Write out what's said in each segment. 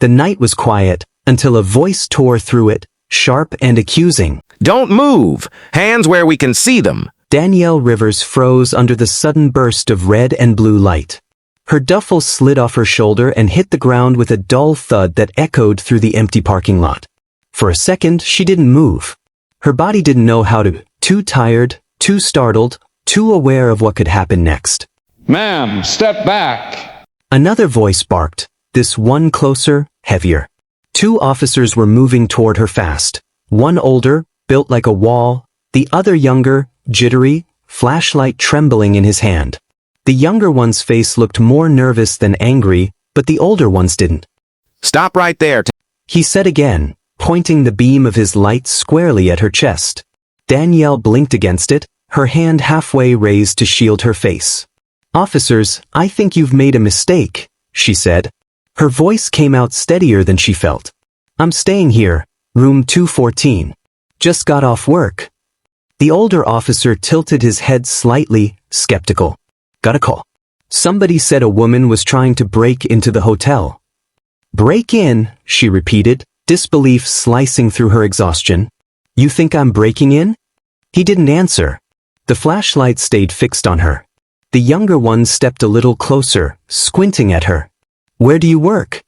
The night was quiet, until a voice tore through it, sharp and accusing. Don't move! Hands where we can see them! Danielle Rivers froze under the sudden burst of red and blue light. Her duffel slid off her shoulder and hit the ground with a dull thud that echoed through the empty parking lot. For a second, she didn't move. Her body didn't know how to, too tired, too startled, too aware of what could happen next. Ma'am, step back! Another voice barked, this one closer, heavier. 2 officers were moving toward her fast. One older, built like a wall, the other younger, jittery, flashlight trembling in his hand. The younger one's face looked more nervous than angry, but the older one's didn't. Stop right there. He said again, pointing the beam of his light squarely at her chest. Danielle blinked against it, her hand halfway raised to shield her face. Officers, I think you've made a mistake, she said. Her voice came out steadier than she felt. I'm staying here, room 214. Just got off work. The older officer tilted his head slightly, skeptical. Got a call. Somebody said a woman was trying to break into the hotel. Break in, she repeated, disbelief slicing through her exhaustion. You think I'm breaking in? He didn't answer. The flashlight stayed fixed on her. The younger one stepped a little closer, squinting at her. Where do you work?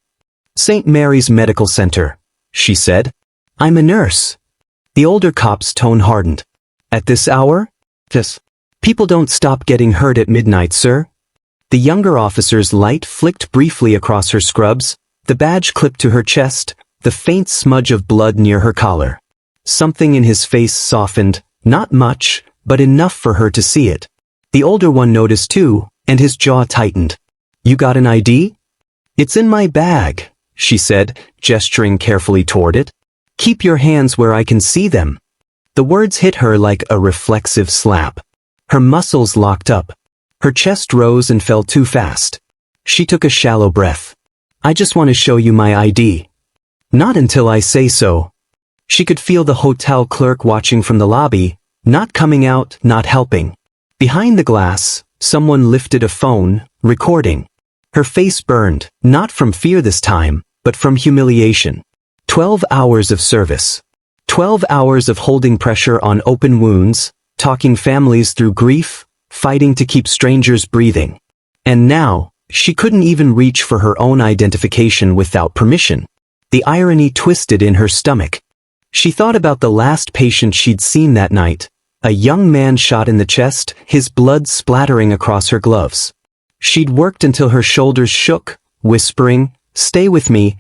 St. Mary's Medical Center, she said. I'm a nurse. The older cop's tone hardened. At this hour? Yes. People don't stop getting hurt at midnight, sir. The younger officer's light flicked briefly across her scrubs, the badge clipped to her chest, the faint smudge of blood near her collar. Something in his face softened, not much, but enough for her to see it. The older one noticed too, and his jaw tightened. You got an ID? It's in my bag, she said, gesturing carefully toward it. Keep your hands where I can see them. The words hit her like a reflexive slap. Her muscles locked up. Her chest rose and fell too fast. She took a shallow breath. I just want to show you my ID. Not until I say so. She could feel the hotel clerk watching from the lobby, not coming out, not helping. Behind the glass, someone lifted a phone, recording. Her face burned, not from fear this time, but from humiliation. 12 hours of service. 12 hours of holding pressure on open wounds, talking families through grief, fighting to keep strangers breathing. And now, she couldn't even reach for her own identification without permission. The irony twisted in her stomach. She thought about the last patient she'd seen that night, a young man shot in the chest, his blood splattering across her gloves. She'd worked until her shoulders shook, whispering, stay with me,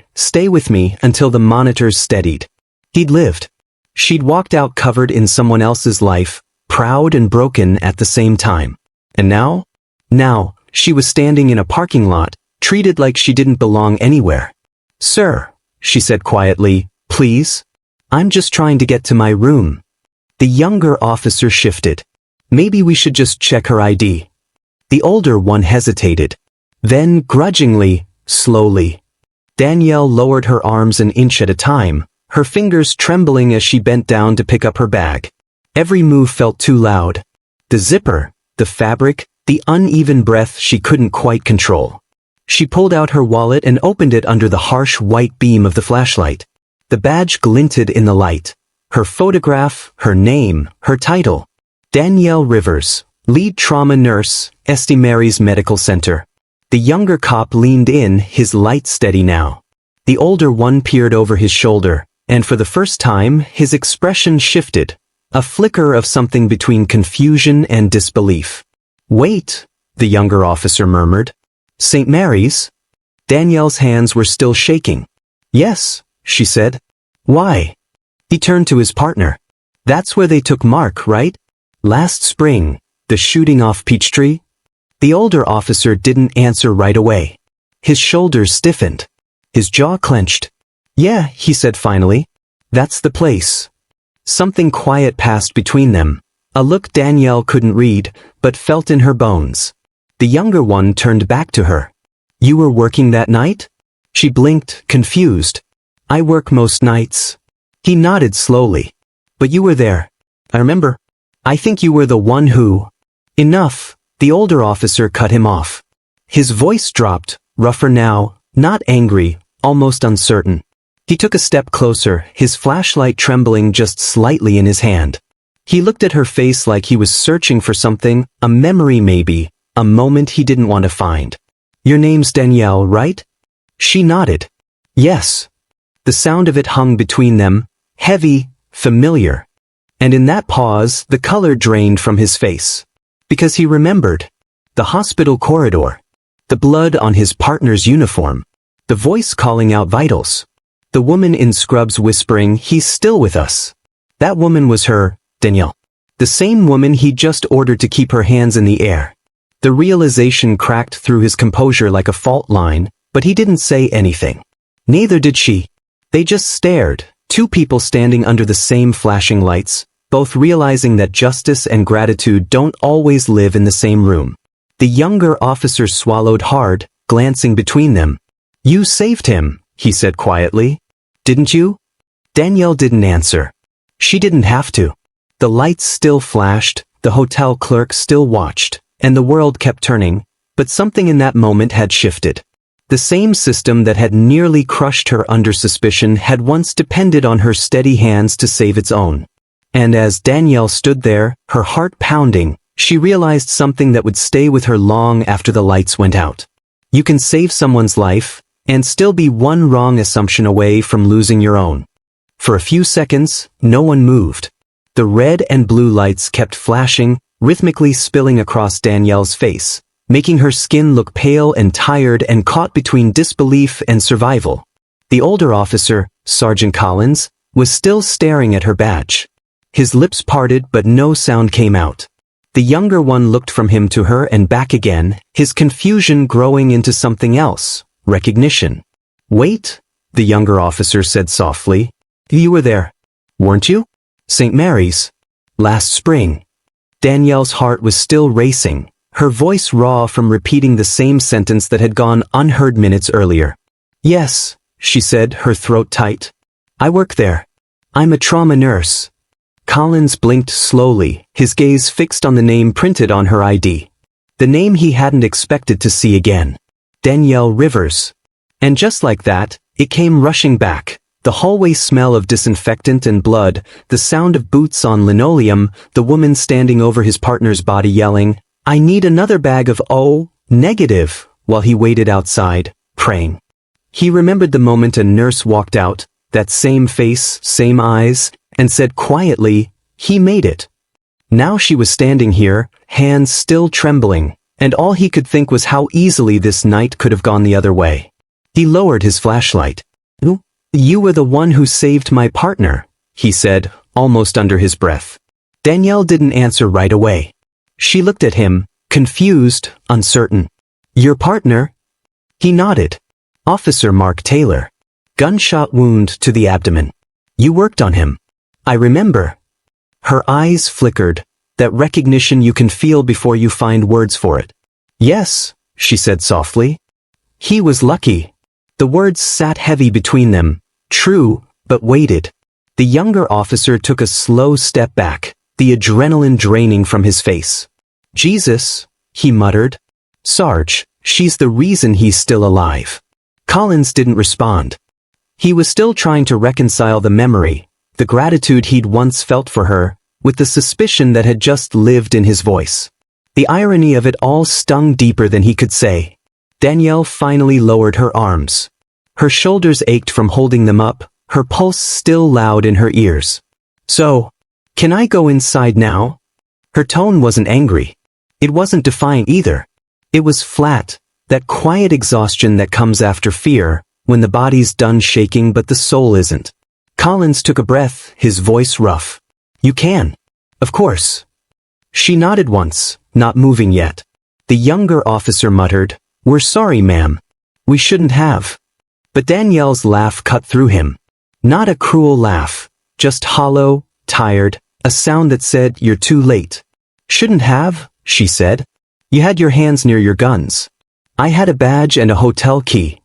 until the monitors steadied. He'd lived. She'd walked out covered in someone else's life, proud and broken at the same time. And now? Now, she was standing in a parking lot, treated like she didn't belong anywhere. Sir, she said quietly, please? I'm just trying to get to my room. The younger officer shifted. Maybe we should just check her ID. The older one hesitated. Then, grudgingly, slowly. Danielle lowered her arms an inch at a time, her fingers trembling as she bent down to pick up her bag. Every move felt too loud. The zipper, the fabric, the uneven breath she couldn't quite control. She pulled out her wallet and opened it under the harsh white beam of the flashlight. The badge glinted in the light. Her photograph, her name, her title. Danielle Rivers, lead trauma nurse, St. Mary's Medical Center. The younger cop leaned in, his light steady now. The older one peered over his shoulder, and for the first time, his expression shifted. A flicker of something between confusion and disbelief. Wait, the younger officer murmured. St. Mary's? Danielle's hands were still shaking. Yes, she said. Why? He turned to his partner. That's where they took Mark, right? Last spring, the shooting off Peachtree? The older officer didn't answer right away. His shoulders stiffened. His jaw clenched. Yeah, he said finally. That's the place. Something quiet passed between them. A look Danielle couldn't read, but felt in her bones. The younger one turned back to her. You were working that night? She blinked, confused. I work most nights. He nodded slowly. But you were there. I remember. I think you were the one who... Enough, the older officer cut him off. His voice dropped, rougher now, not angry, almost uncertain. He took a step closer, his flashlight trembling just slightly in his hand. He looked at her face like he was searching for something, a memory maybe, a moment he didn't want to find. "Your name's Danielle, right?" She nodded. "Yes." The sound of it hung between them, heavy, familiar. And in that pause, the color drained from his face. Because he remembered. The hospital corridor. The blood on his partner's uniform. The voice calling out vitals. The woman in scrubs whispering, "He's still with us." That woman was her, Danielle. The same woman he'd just ordered to keep her hands in the air. The realization cracked through his composure like a fault line, but he didn't say anything. Neither did she. They just stared, two people standing under the same flashing lights, both realizing that justice and gratitude don't always live in the same room. The younger officer swallowed hard, glancing between them. "You saved him," he said quietly. "Didn't you?" Danielle didn't answer. She didn't have to. The lights still flashed, the hotel clerk still watched, and the world kept turning, but something in that moment had shifted. The same system that had nearly crushed her under suspicion had once depended on her steady hands to save its own. And as Danielle stood there, her heart pounding, she realized something that would stay with her long after the lights went out. You can save someone's life, and still be one wrong assumption away from losing your own. For a few seconds, no one moved. The red and blue lights kept flashing, rhythmically spilling across Danielle's face, making her skin look pale and tired and caught between disbelief and survival. The older officer, Sergeant Collins, was still staring at her badge. His lips parted but no sound came out. The younger one looked from him to her and back again, his confusion growing into something else, recognition. "Wait," the younger officer said softly. "You were there, weren't you? St. Mary's. Last spring." Danielle's heart was still racing, her voice raw from repeating the same sentence that had gone unheard minutes earlier. "Yes," she said, her throat tight. "I work there. I'm a trauma nurse." Collins blinked slowly, his gaze fixed on the name printed on her ID. The name he hadn't expected to see again. Danielle Rivers. And just like that, it came rushing back. The hallway smell of disinfectant and blood, the sound of boots on linoleum, the woman standing over his partner's body yelling, "I need another bag of O, negative," while he waited outside, praying. He remembered the moment a nurse walked out, that same face, same eyes, and said quietly, "He made it." Now she was standing here, hands still trembling, and all he could think was how easily this night could have gone the other way. He lowered his flashlight. "You were the one who saved my partner," he said, almost under his breath. Danielle didn't answer right away. She looked at him, confused, uncertain. "Your partner?" He nodded. "Officer Mark Taylor. Gunshot wound to the abdomen. You worked on him." "I remember." Her eyes flickered, that recognition you can feel before you find words for it. "Yes," she said softly. "He was lucky." The words sat heavy between them, true, but weighted. The younger officer took a slow step back, the adrenaline draining from his face. "Jesus," he muttered. "Sarge, she's the reason he's still alive." Collins didn't respond. He was still trying to reconcile the memory, the gratitude he'd once felt for her, with the suspicion that had just lived in his voice. The irony of it all stung deeper than he could say. Danielle finally lowered her arms. Her shoulders ached from holding them up, her pulse still loud in her ears. "So, can I go inside now?" Her tone wasn't angry. It wasn't defiant either. It was flat, that quiet exhaustion that comes after fear, when the body's done shaking but the soul isn't. Collins took a breath, his voice rough. "You can. Of course." She nodded once, not moving yet. The younger officer muttered, "We're sorry, ma'am. We shouldn't have." But Danielle's laugh cut through him. Not a cruel laugh, just hollow, tired, a sound that said, "You're too late." "Shouldn't have," she said. "You had your hands near your guns. I had a badge and a hotel key."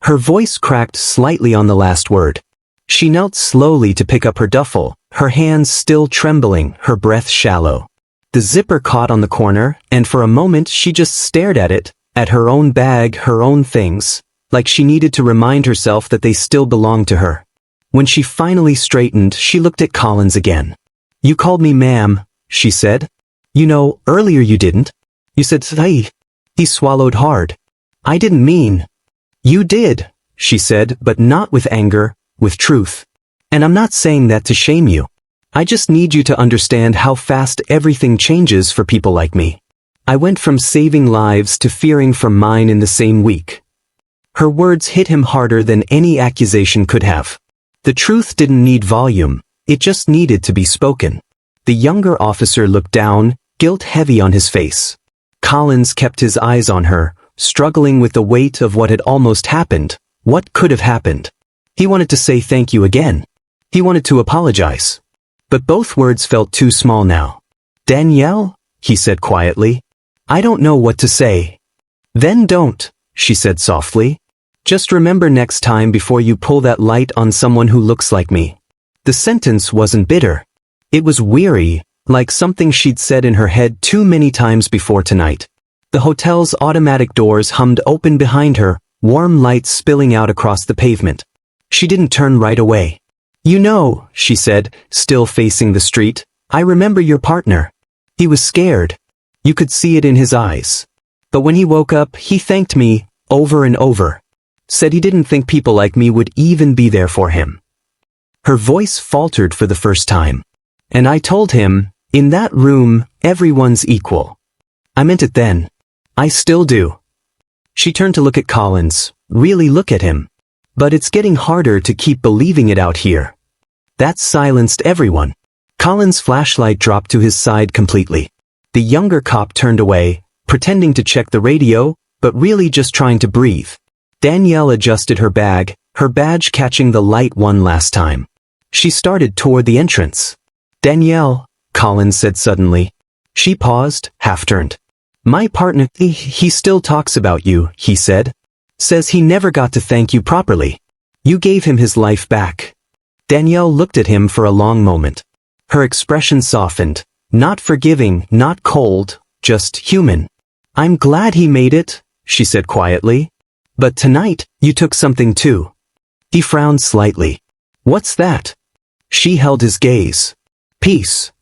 Her voice cracked slightly on the last word. She knelt slowly to pick up her duffel, her hands still trembling, her breath shallow. The zipper caught on the corner, and for a moment she just stared at it, at her own bag, her own things, like she needed to remind herself that they still belonged to her. When she finally straightened, she looked at Collins again. "You called me ma'am," she said. "You know, earlier you didn't. You said say." He swallowed hard. "I didn't mean." "You did," she said, but not with anger, with truth. "And I'm not saying that to shame you. I just need you to understand how fast everything changes for people like me. I went from saving lives to fearing for mine in the same week." Her words hit him harder than any accusation could have. The truth didn't need volume, it just needed to be spoken. The younger officer looked down, guilt heavy on his face. Collins kept his eyes on her, struggling with the weight of what had almost happened, what could have happened. He wanted to say thank you again. He wanted to apologize. But both words felt too small now. "Danielle?" he said quietly. "I don't know what to say." "Then don't," she said softly. "Just remember next time before you pull that light on someone who looks like me." The sentence wasn't bitter. It was weary, like something she'd said in her head too many times before tonight. The hotel's automatic doors hummed open behind her, warm lights spilling out across the pavement. She didn't turn right away. "You know," she said, still facing the street, "I remember your partner. He was scared. You could see it in his eyes. But when he woke up, he thanked me, over and over. Said he didn't think people like me would even be there for him." Her voice faltered for the first time. "And I told him, in that room, everyone's equal. I meant it then. I still do." She turned to look at Collins, really look at him. "But it's getting harder to keep believing it out here." That silenced everyone. Collins' flashlight dropped to his side completely. The younger cop turned away, pretending to check the radio, but really just trying to breathe. Danielle adjusted her bag, her badge catching the light one last time. She started toward the entrance. "Danielle," Collins said suddenly. She paused, half-turned. "My partner, he still talks about you," he said. "Says he never got to thank you properly. You gave him his life back." Danielle looked at him for a long moment. Her expression softened, not forgiving, not cold, just human. "I'm glad he made it," she said quietly. "But tonight, you took something too." He frowned slightly. "What's that?" She held his gaze. "Peace."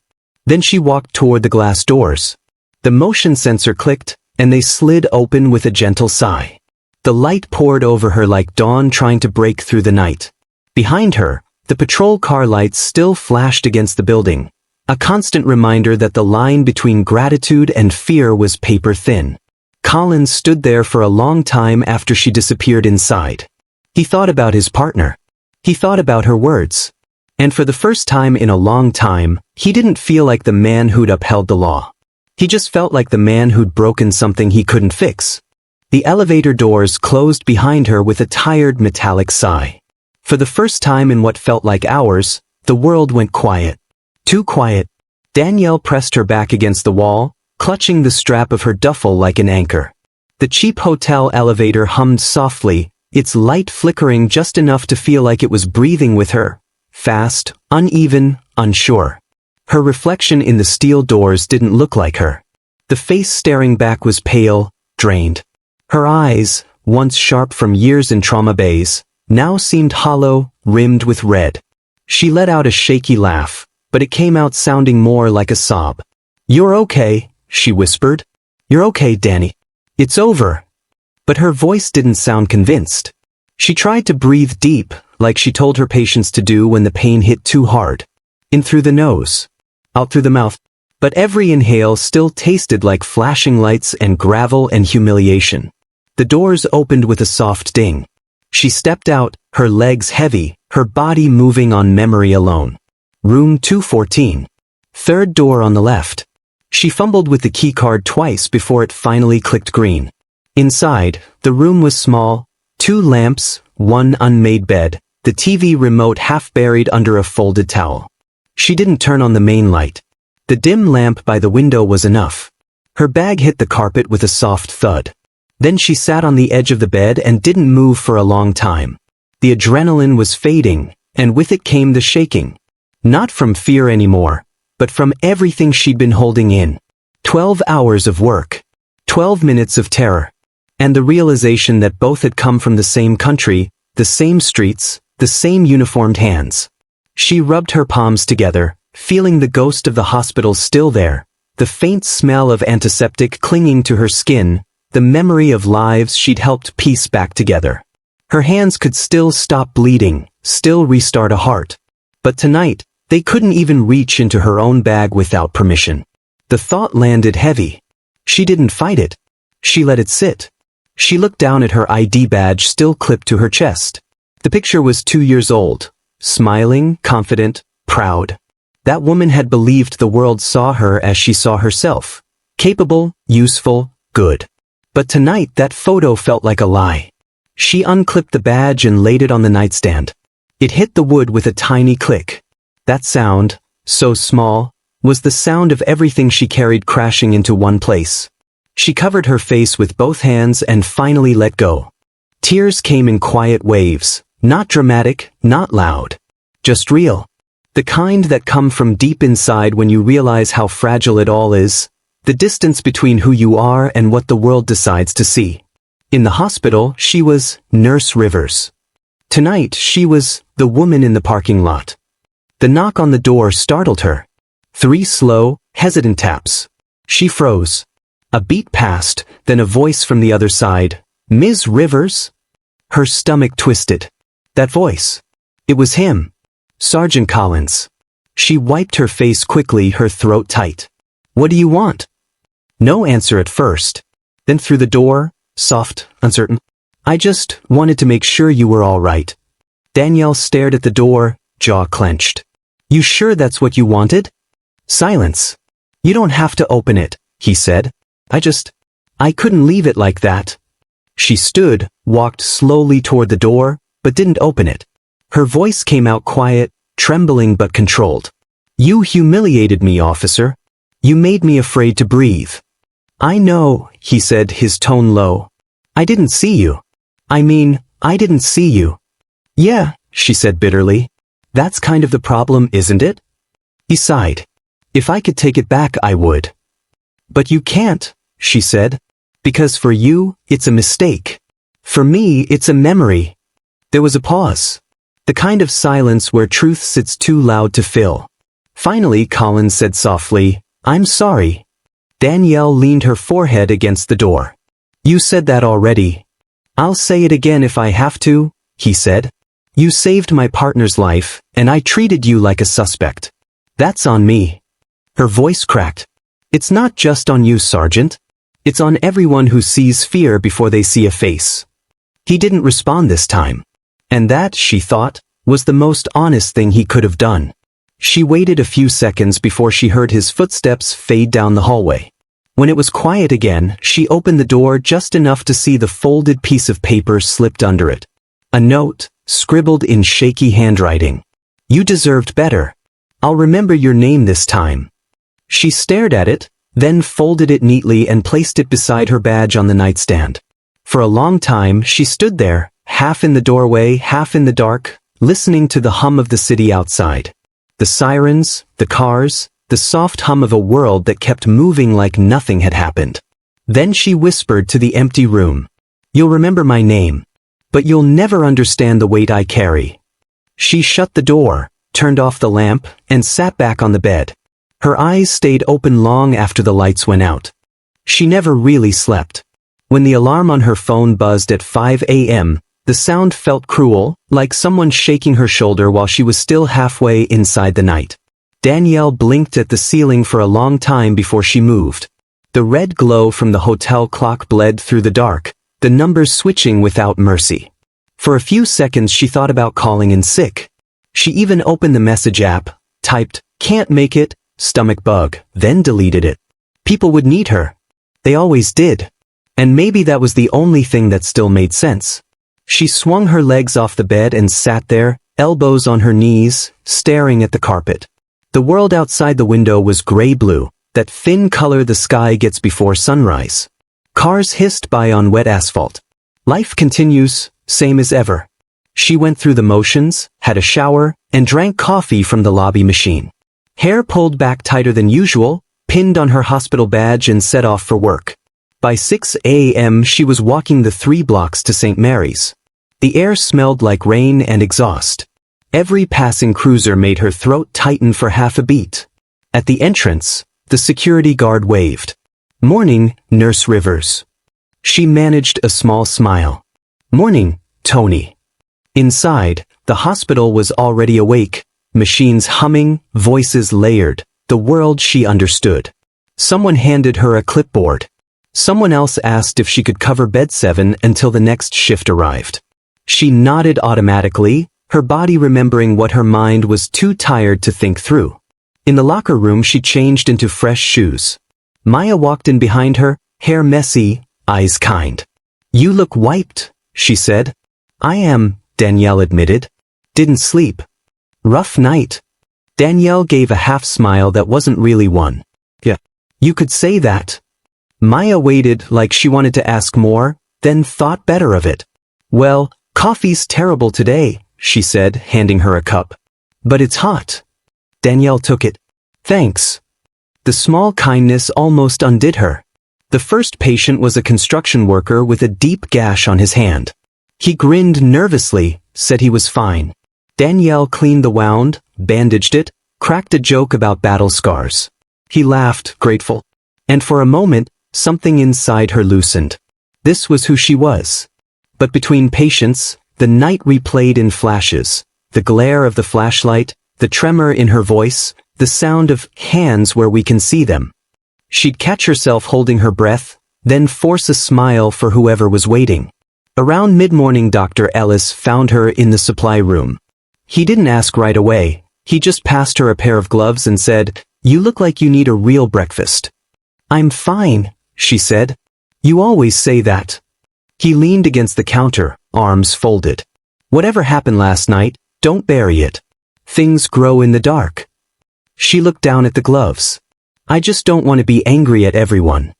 Then she walked toward the glass doors. The motion sensor clicked, and they slid open with a gentle sigh. The light poured over her like dawn trying to break through the night. Behind her, the patrol car lights still flashed against the building, a constant reminder that the line between gratitude and fear was paper thin. Collins stood there for a long time after she disappeared inside. He thought about his partner. He thought about her words. And for the first time in a long time, he didn't feel like the man who'd upheld the law. He just felt like the man who'd broken something he couldn't fix. The elevator doors closed behind her with a tired metallic sigh. For the first time in what felt like hours, the world went quiet. Too quiet. Danielle pressed her back against the wall, clutching the strap of her duffel like an anchor. The cheap hotel elevator hummed softly, its light flickering just enough to feel like it was breathing with her. Fast, uneven, unsure. Her reflection in the steel doors didn't look like her. The face staring back was pale, drained. Her eyes, once sharp from years in trauma bays, now seemed hollow, rimmed with red. She let out a shaky laugh, but it came out sounding more like a sob. "You're okay," she whispered. "You're okay, Danny. It's over." But her voice didn't sound convinced. She tried to breathe deep, like she told her patients to do when the pain hit too hard. In through the nose, out through the mouth. But every inhale still tasted like flashing lights and gravel and humiliation. The doors opened with a soft ding. She stepped out, her legs heavy, her body moving on memory alone. Room 214. Third door on the left. She fumbled with the keycard twice before it finally clicked green. Inside, the room was small, 2 lamps, 1 unmade bed, the TV remote half buried under a folded towel. She didn't turn on the main light. The dim lamp by the window was enough. Her bag hit the carpet with a soft thud. Then she sat on the edge of the bed and didn't move for a long time. The adrenaline was fading, and with it came the shaking. Not from fear anymore, but from everything she'd been holding in. 12 hours of work. 12 minutes of terror. and the realization that both had come from the same country, the same streets, the same uniformed hands. She rubbed her palms together, feeling the ghost of the hospital still there, the faint smell of antiseptic clinging to her skin, the memory of lives she'd helped piece back together. Her hands could still stop bleeding, still restart a heart. But tonight, they couldn't even reach into her own bag without permission. The thought landed heavy. She didn't fight it. She let it sit. She looked down at her ID badge still clipped to her chest. The picture was 2 years old, smiling, confident, proud. That woman had believed the world saw her as she saw herself. Capable, useful, good. But tonight that photo felt like a lie. She unclipped the badge and laid it on the nightstand. It hit the wood with a tiny click. That sound, so small, was the sound of everything she carried crashing into one place. She covered her face with both hands and finally let go. Tears came in quiet waves, not dramatic, not loud. Just real. The kind that come from deep inside when you realize how fragile it all is, the distance between who you are and what the world decides to see. In the hospital, she was Nurse Rivers. Tonight, she was the woman in the parking lot. The knock on the door startled her. 3 slow, hesitant taps. She froze. A beat passed, then a voice from the other side. "Ms. Rivers?" Her stomach twisted. That voice. It was him. Sergeant Collins. She wiped her face quickly, her throat tight. "What do you want?" No answer at first. Then through the door, soft, uncertain. "I just wanted to make sure you were all right." Danielle stared at the door, jaw clenched. "You sure that's what you wanted?" Silence. "You don't have to open it," he said. I couldn't leave it like that." She stood, walked slowly toward the door, but didn't open it. Her voice came out quiet, trembling but controlled. "You humiliated me, officer. You made me afraid to breathe." "I know," he said, his tone low. "I didn't see you. I didn't see you." "Yeah," she said bitterly. "That's kind of the problem, isn't it?" He sighed. "If I could take it back, I would." "But you can't," she said. "Because for you, it's a mistake. For me, it's a memory." There was a pause. The kind of silence where truth sits too loud to fill. Finally, Collins said softly, "I'm sorry." Danielle leaned her forehead against the door. "You said that already." "I'll say it again if I have to," he said. "You saved my partner's life, and I treated you like a suspect. That's on me." Her voice cracked. "It's not just on you, Sergeant. It's on everyone who sees fear before they see a face." He didn't respond this time. And that, she thought, was the most honest thing he could have done. She waited a few seconds before she heard his footsteps fade down the hallway. When it was quiet again, she opened the door just enough to see the folded piece of paper slipped under it. A note, scribbled in shaky handwriting. "You deserved better. I'll remember your name this time." She stared at it, then folded it neatly and placed it beside her badge on the nightstand. For a long time, she stood there, half in the doorway, half in the dark, listening to the hum of the city outside. The sirens, the cars, the soft hum of a world that kept moving like nothing had happened. Then she whispered to the empty room, "You'll remember my name, but you'll never understand the weight I carry." She shut the door, turned off the lamp, and sat back on the bed. Her eyes stayed open long after the lights went out. She never really slept. When the alarm on her phone buzzed at 5 a.m., the sound felt cruel, like someone shaking her shoulder while she was still halfway inside the night. Danielle blinked at the ceiling for a long time before she moved. The red glow from the hotel clock bled through the dark, the numbers switching without mercy. For a few seconds she thought about calling in sick. She even opened the message app, typed, "Can't make it, stomach bug," then deleted it. People would need her. They always did. And maybe that was the only thing that still made sense. She swung her legs off the bed and sat there, elbows on her knees, staring at the carpet. The world outside the window was gray-blue, that thin color the sky gets before sunrise. Cars hissed by on wet asphalt. Life continues, same as ever. She went through the motions, had a shower, and drank coffee from the lobby machine. Hair pulled back tighter than usual, pinned on her hospital badge and set off for work. By 6 a.m. she was walking the 3 blocks to St. Mary's. The air smelled like rain and exhaust. Every passing cruiser made her throat tighten for half a beat. At the entrance, the security guard waved. "Morning, Nurse Rivers." She managed a small smile. "Morning, Tony." Inside, the hospital was already awake, machines humming, voices layered, the world she understood. Someone handed her a clipboard. Someone else asked if she could cover bed 7 until the next shift arrived. She nodded automatically, her body remembering what her mind was too tired to think through. In the locker room she changed into fresh shoes. Maya walked in behind her, hair messy, eyes kind. "You look wiped," she said. "I am," Danielle admitted. "Didn't sleep." "Rough night." Danielle gave a half smile that wasn't really one. "Yeah. You could say that." Maya waited like she wanted to ask more, then thought better of it. "Well, coffee's terrible today," she said, handing her a cup. "But it's hot." Danielle took it. "Thanks." The small kindness almost undid her. The first patient was a construction worker with a deep gash on his hand. He grinned nervously, said he was fine. Danielle cleaned the wound, bandaged it, cracked a joke about battle scars. He laughed, grateful. And for a moment, something inside her loosened. This was who she was. But between patients, the night replayed in flashes. The glare of the flashlight, the tremor in her voice, the sound of hands where we can see them. She'd catch herself holding her breath, then force a smile for whoever was waiting. Around mid-morning Dr. Ellis found her in the supply room. He didn't ask right away, he just passed her a pair of gloves and said, "You look like you need a real breakfast." "I'm fine," she said. "You always say that." He leaned against the counter, arms folded. "Whatever happened last night, don't bury it. Things grow in the dark." She looked down at the gloves. "I just don't want to be angry at everyone."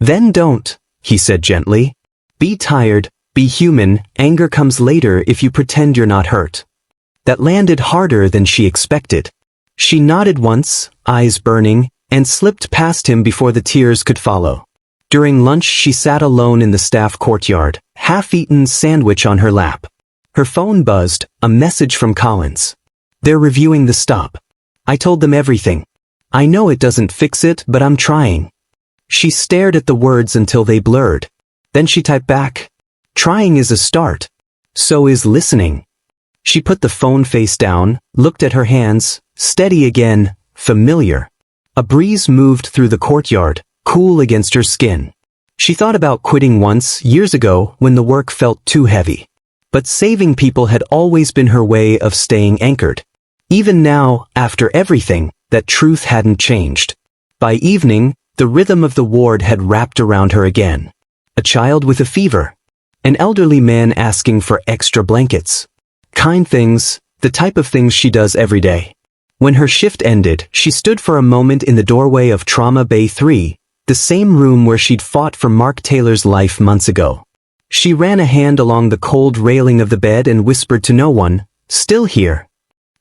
"Then don't," he said gently. "Be tired, be human, anger comes later if you pretend you're not hurt." That landed harder than she expected. She nodded once, eyes burning, and slipped past him before the tears could follow. During lunch she sat alone in the staff courtyard, half-eaten sandwich on her lap. Her phone buzzed, a message from Collins. "They're reviewing the stop. I told them everything. I know it doesn't fix it, but I'm trying." She stared at the words until they blurred. Then she typed back, "Trying is a start. So is listening." She put the phone face down, looked at her hands, steady again, familiar. A breeze moved through the courtyard, cool against her skin. She thought about quitting once, years ago, when the work felt too heavy. But saving people had always been her way of staying anchored. Even now, after everything, that truth hadn't changed. By evening, the rhythm of the ward had wrapped around her again. A child with a fever. An elderly man asking for extra blankets. Kind things, the type of things she does every day. When her shift ended, she stood for a moment in the doorway of Trauma Bay 3, the same room where she'd fought for Mark Taylor's life months ago. She ran a hand along the cold railing of the bed and whispered to no one, "Still here."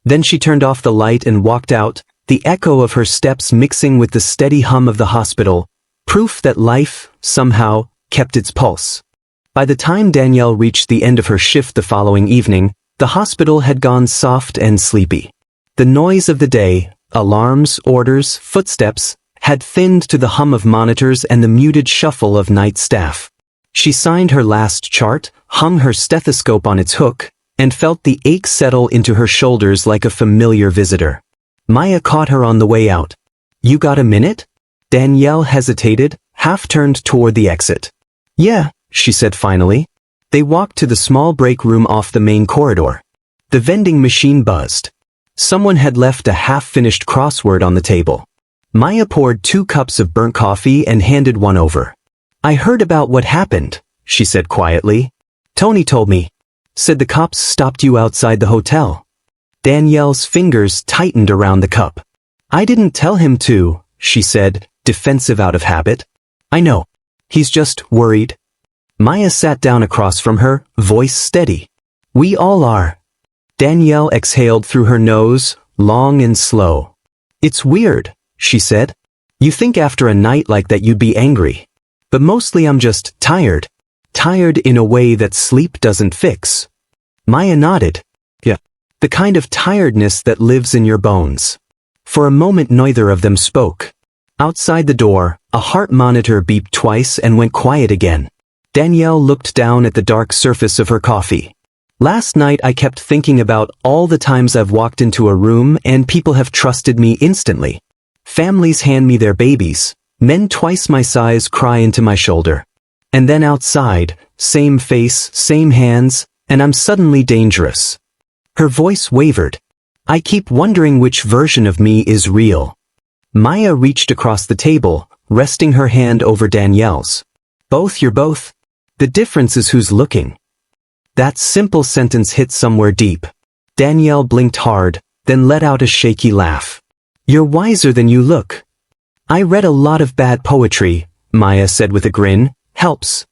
Then she turned off the light and walked out, the echo of her steps mixing with the steady hum of the hospital, proof that life, somehow, kept its pulse. By the time Danielle reached the end of her shift the following evening, the hospital had gone soft and sleepy. The noise of the day, alarms, orders, footsteps, had thinned to the hum of monitors and the muted shuffle of night staff. She signed her last chart, hung her stethoscope on its hook, and felt the ache settle into her shoulders like a familiar visitor. Maya caught her on the way out. "You got a minute?" Danielle hesitated, half turned toward the exit. "Yeah," she said finally. They walked to the small break room off the main corridor. The vending machine buzzed. Someone had left a half-finished crossword on the table. Maya poured 2 cups of burnt coffee and handed one over. "I heard about what happened," she said quietly. "Tony told me. Said the cops stopped you outside the hotel." Danielle's fingers tightened around the cup. "I didn't tell him to," she said, defensive out of habit. "I know. He's just worried." Maya sat down across from her, voice steady. "We all are." Danielle exhaled through her nose, long and slow. "It's weird," she said. "You think after a night like that you'd be angry. But mostly I'm just tired. Tired in a way that sleep doesn't fix. Maya nodded. Yeah. The kind of tiredness that lives in your bones. For a moment neither of them spoke. Outside the door, a heart monitor beeped twice and went quiet again. Danielle looked down at the dark surface of her coffee. Last night I kept thinking about all the times I've walked into a room and people have trusted me instantly. Families hand me their babies. Men twice my size cry into my shoulder. And then outside, same face, same hands, and I'm suddenly dangerous. Her voice wavered. I keep wondering which version of me is real. Maya reached across the table, resting her hand over Danielle's. Both, you're both. The difference is who's looking. That simple sentence hit somewhere deep. Danielle blinked hard, then let out a shaky laugh. You're wiser than you look. I read a lot of bad poetry, Maya said with a grin. Helps.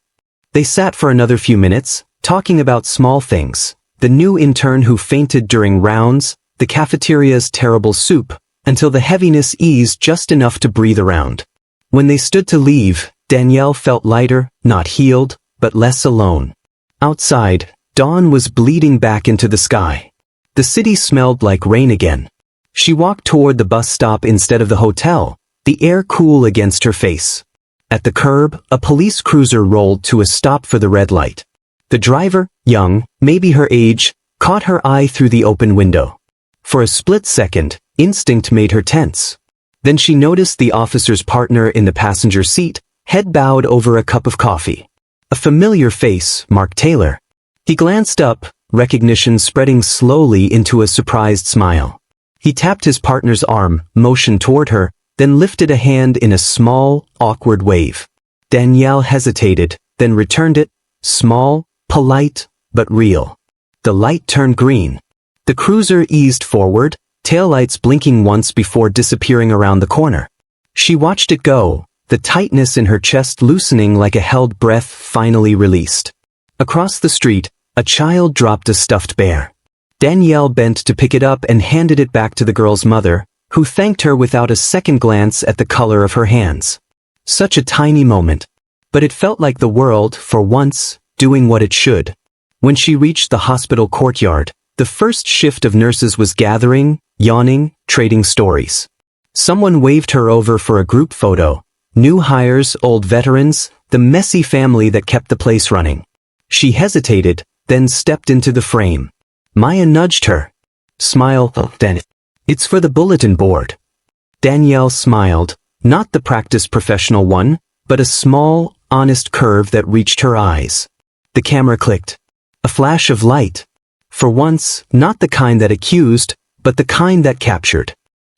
They sat for another few minutes, talking about small things. The new intern who fainted during rounds, the cafeteria's terrible soup, until the heaviness eased just enough to breathe around. When they stood to leave, Danielle felt lighter, not healed, but less alone. Outside, dawn was bleeding back into the sky. The city smelled like rain again. She walked toward the bus stop instead of the hotel, the air cool against her face. At the curb, a police cruiser rolled to a stop for the red light. The driver, young, maybe her age, caught her eye through the open window. For a split second, instinct made her tense. Then she noticed the officer's partner in the passenger seat, head bowed over a cup of coffee. A familiar face, Mark Taylor. He glanced up, recognition spreading slowly into a surprised smile. He tapped his partner's arm, motioned toward her, then lifted a hand in a small, awkward wave. Danielle hesitated, then returned it, small, polite, but real. The light turned green. The cruiser eased forward, taillights blinking once before disappearing around the corner. She watched it go, the tightness in her chest loosening like a held breath finally released. Across the street, a child dropped a stuffed bear. Danielle bent to pick it up and handed it back to the girl's mother, who thanked her without a second glance at the color of her hands. Such a tiny moment. But it felt like the world, for once, doing what it should. When she reached the hospital courtyard, the first shift of nurses was gathering, yawning, trading stories. Someone waved her over for a group photo. New hires, old veterans, the messy family that kept the place running. She hesitated, then stepped into the frame. Maya nudged her. Smile, then. It's for the bulletin board. Danielle smiled, not the practice professional one, but a small, honest curve that reached her eyes. The camera clicked. A flash of light. For once, not the kind that accused, but the kind that captured.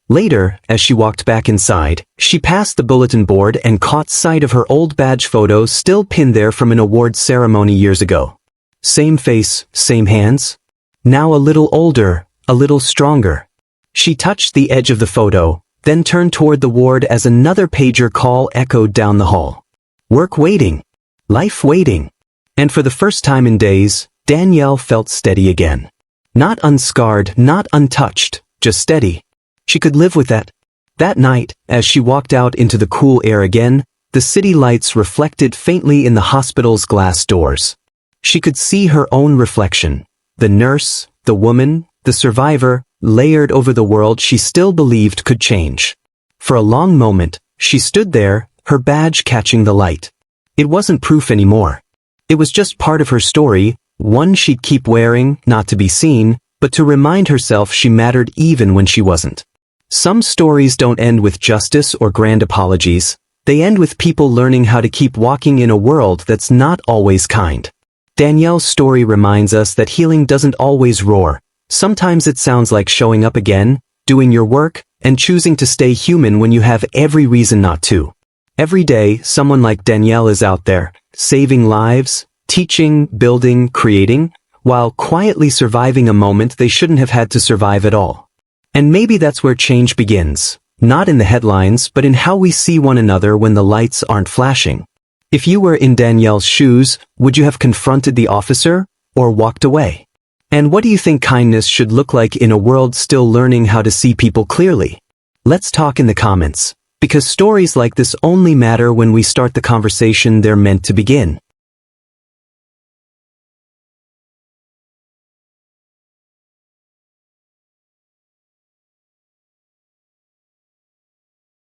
Later, as she walked back inside, she passed the bulletin board and caught sight of her old badge photo still pinned there from an awards ceremony years ago. Same face, same hands. Now a little older, a little stronger. She touched the edge of the photo, then turned toward the ward as another pager call echoed down the hall. Work waiting. Life waiting. And for the first time in days, Danielle felt steady again. Not unscarred, not untouched, just steady. She could live with that. That night, as she walked out into the cool air again, the city lights reflected faintly in the hospital's glass doors. She could see her own reflection. The nurse, the woman, the survivor, layered over the world she still believed could change. For a long moment, she stood there, her badge catching the light. It wasn't proof anymore. It was just part of her story, one she'd keep wearing, not to be seen, but to remind herself she mattered even when she wasn't. Some stories don't end with justice or grand apologies. They end with people learning how to keep walking in a world that's not always kind. Danielle's story reminds us that healing doesn't always roar. Sometimes it sounds like showing up again, doing your work, and choosing to stay human when you have every reason not to. Every day, someone like Danielle is out there, saving lives, teaching, building, creating, while quietly surviving a moment they shouldn't have had to survive at all. And maybe that's where change begins, not in the headlines, but in how we see one another when the lights aren't flashing. If you were in Danielle's shoes, would you have confronted the officer, or walked away? And what do you think kindness should look like in a world still learning how to see people clearly? Let's talk in the comments. Because stories like this only matter when we start the conversation they're meant to begin.